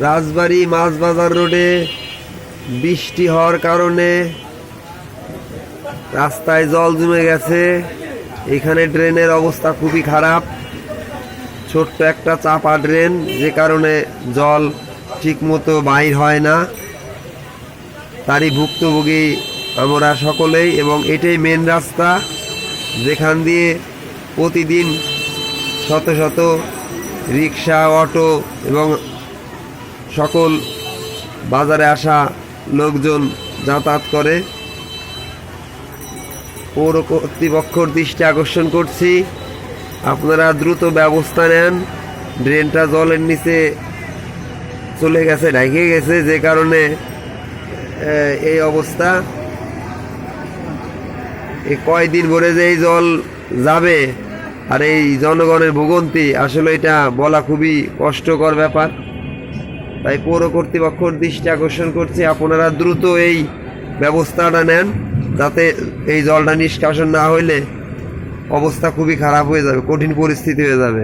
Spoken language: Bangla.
রাজবাড়ী মাছ বাজার রোডে বৃষ্টি হওয়ার কারণে রাস্তায় জল জমে গেছে। এখানে ড্রেনের অবস্থা খুবই খারাপ, ছোট্ট একটা চাপা ড্রেন, যে কারণে জল ঠিকমতো বাইর হয় না। তারই ভুক্তভোগী আমরা সকলেই, এবং এটাই মেন রাস্তা যেখান দিয়ে প্রতিদিন শত শত রিক্সা, অটো এবং সকল বাজারে আসা লোকজন যাতায়াত করে। পৌর কর্তৃপক্ষের দৃষ্টি আকর্ষণ করছি, আপনারা দ্রুত ব্যবস্থা নেন। ড্রেনটা জলের নিচে চলে গেছে, ঢেকে গেছে, যে কারণে এই অবস্থা। এই কয়দিন ভরে যে এই জল যাবে আর এই জনগণের ভোগান্তি, আসলে এটা বলা খুবই কষ্টকর ব্যাপার। তাই পৌর কর্তৃপক্ষের দৃষ্টি আকর্ষণ করছি, আপনারা দ্রুত এই ব্যবস্থাটা নেন, যাতে এই জলটা নিষ্কাশন না হইলে অবস্থা খুবই খারাপ হয়ে যাবে, কঠিন পরিস্থিতি হয়ে যাবে।